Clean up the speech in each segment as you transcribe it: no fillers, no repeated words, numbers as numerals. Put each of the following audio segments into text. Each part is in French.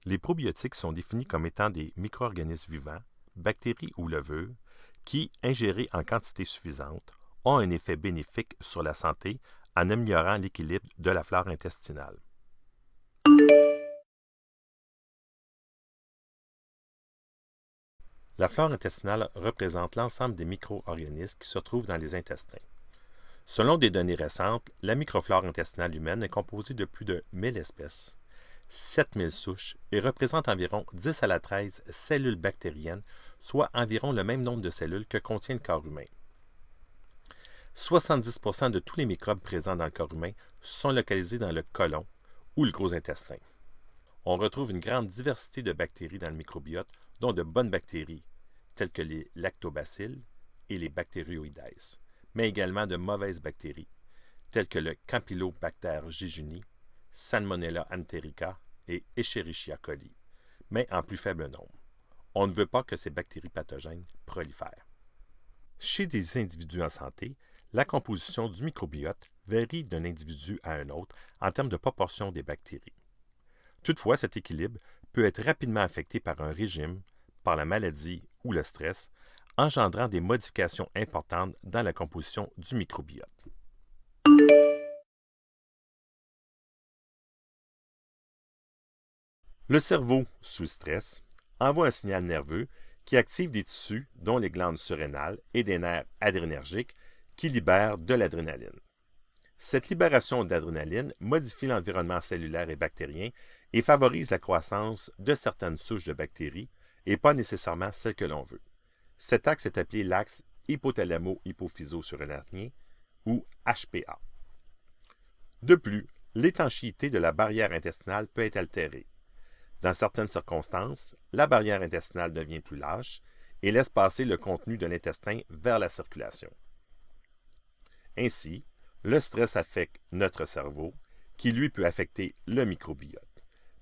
Les probiotiques sont définis comme étant des micro-organismes vivants, bactéries ou levures, qui, ingérés en quantité suffisante, ont un effet bénéfique sur la santé en améliorant l'équilibre de la flore intestinale. La flore intestinale représente l'ensemble des micro-organismes qui se trouvent dans les intestins. Selon des données récentes, la microflore intestinale humaine est composée de plus de 1000 espèces, 7000 souches et représente environ 10 à la 13 cellules bactériennes, soit environ le même nombre de cellules que contient le corps humain. 70% de tous les microbes présents dans le corps humain sont localisés dans le côlon ou le gros intestin. On retrouve une grande diversité de bactéries dans le microbiote, dont de bonnes bactéries, telles que les lactobacilles et les bactérioïdes, mais également de mauvaises bactéries, telles que le Campylobacter jejuni, Salmonella enterica et Escherichia coli, mais en plus faible nombre. On ne veut pas que ces bactéries pathogènes prolifèrent. Chez des individus en santé, la composition du microbiote varie d'un individu à un autre en termes de proportion des bactéries. Toutefois, cet équilibre peut être rapidement affecté par un régime, par la maladie ou le stress, engendrant des modifications importantes dans la composition du microbiote. Le cerveau, sous stress, envoie un signal nerveux qui active des tissus, dont les glandes surrénales et des nerfs adrénergiques, qui libèrent de l'adrénaline. Cette libération d'adrénaline modifie l'environnement cellulaire et bactérien et favorise la croissance de certaines souches de bactéries et pas nécessairement celles que l'on veut. Cet axe est appelé l'axe hypothalamo-hypophyso-surrénalien ou HPA. De plus, l'étanchéité de la barrière intestinale peut être altérée. Dans certaines circonstances, la barrière intestinale devient plus lâche et laisse passer le contenu de l'intestin vers la circulation. Ainsi, le stress affecte notre cerveau, qui lui peut affecter le microbiote.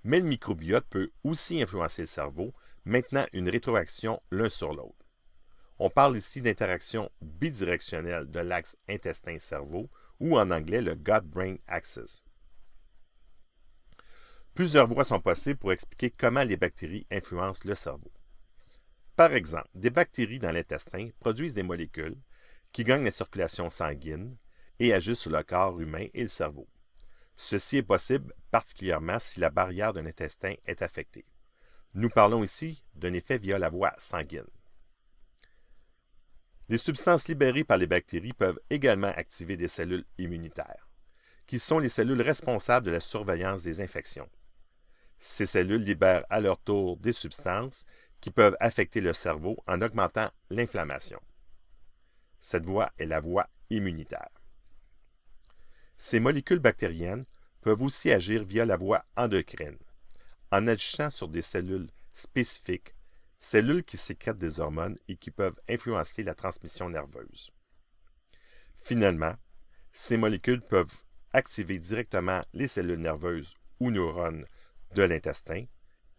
Mais le microbiote peut aussi influencer le cerveau, maintenant une rétroaction l'un sur l'autre. On parle ici d'interaction bidirectionnelle de l'axe intestin-cerveau, ou en anglais le gut-brain axis. Plusieurs voies sont possibles pour expliquer comment les bactéries influencent le cerveau. Par exemple, des bactéries dans l'intestin produisent des molécules qui gagnent la circulation sanguine et agissent sur le corps humain et le cerveau. Ceci est possible particulièrement si la barrière de l'intestin est affectée. Nous parlons ici d'un effet via la voie sanguine. Les substances libérées par les bactéries peuvent également activer des cellules immunitaires, qui sont les cellules responsables de la surveillance des infections. Ces cellules libèrent à leur tour des substances qui peuvent affecter le cerveau en augmentant l'inflammation. Cette voie est la voie immunitaire. Ces molécules bactériennes peuvent aussi agir via la voie endocrine, en agissant sur des cellules spécifiques, cellules qui sécrètent des hormones et qui peuvent influencer la transmission nerveuse. Finalement, ces molécules peuvent activer directement les cellules nerveuses ou neurones de l'intestin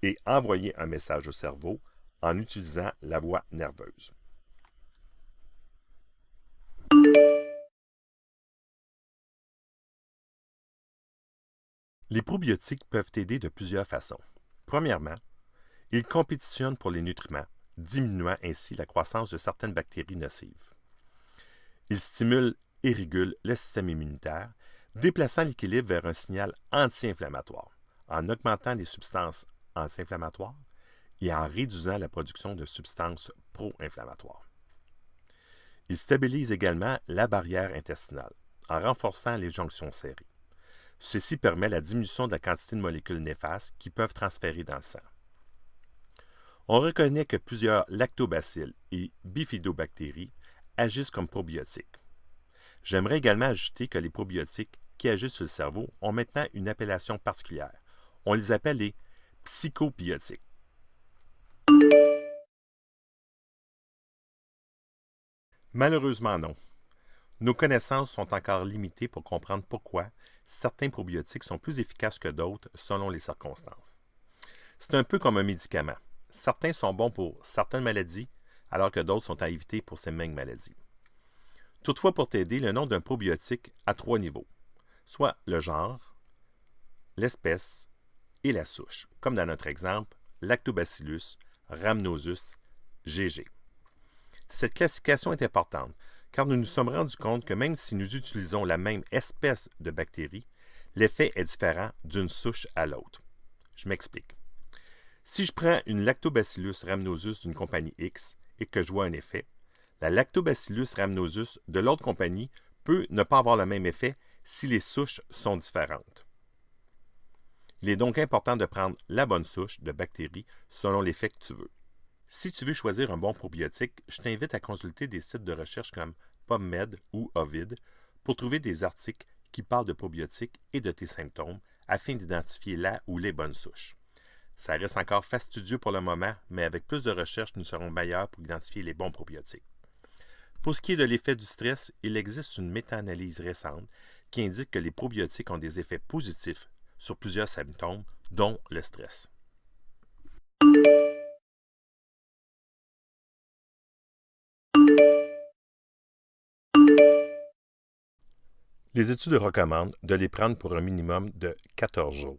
et envoyer un message au cerveau en utilisant la voie nerveuse. Les probiotiques peuvent aider de plusieurs façons. Premièrement, ils compétitionnent pour les nutriments, diminuant ainsi la croissance de certaines bactéries nocives. Ils stimulent et régulent le système immunitaire, déplaçant l'équilibre vers un signal anti-inflammatoire, en augmentant les substances anti-inflammatoires et en réduisant la production de substances pro-inflammatoires. Ils stabilisent également la barrière intestinale, en renforçant les jonctions serrées. Ceci permet la diminution de la quantité de molécules néfastes qui peuvent transférer dans le sang. On reconnaît que plusieurs lactobacilles et bifidobactéries agissent comme probiotiques. J'aimerais également ajouter que les probiotiques qui agissent sur le cerveau ont maintenant une appellation particulière. On les appelle les psychobiotiques. Malheureusement non. Nos connaissances sont encore limitées pour comprendre pourquoi certains probiotiques sont plus efficaces que d'autres selon les circonstances. C'est un peu comme un médicament. Certains sont bons pour certaines maladies, alors que d'autres sont à éviter pour ces mêmes maladies. Toutefois, pour t'aider, le nom d'un probiotique a 3 niveaux, soit le genre, l'espèce et la souche, comme dans notre exemple Lactobacillus rhamnosus GG. Cette classification est importante car nous nous sommes rendus compte que même si nous utilisons la même espèce de bactérie, l'effet est différent d'une souche à l'autre. Je m'explique. Si je prends une Lactobacillus rhamnosus d'une compagnie X et que je vois un effet, la Lactobacillus rhamnosus de l'autre compagnie peut ne pas avoir le même effet si les souches sont différentes. Il est donc important de prendre la bonne souche de bactéries selon l'effet que tu veux. Si tu veux choisir un bon probiotique, je t'invite à consulter des sites de recherche comme PubMed ou Ovid pour trouver des articles qui parlent de probiotiques et de tes symptômes afin d'identifier la ou les bonnes souches. Ça reste encore fastidieux pour le moment, mais avec plus de recherches, nous serons meilleurs pour identifier les bons probiotiques. Pour ce qui est de l'effet du stress, il existe une méta-analyse récente qui indique que les probiotiques ont des effets positifs sur plusieurs symptômes, dont le stress. Les études recommandent de les prendre pour un minimum de 14 jours.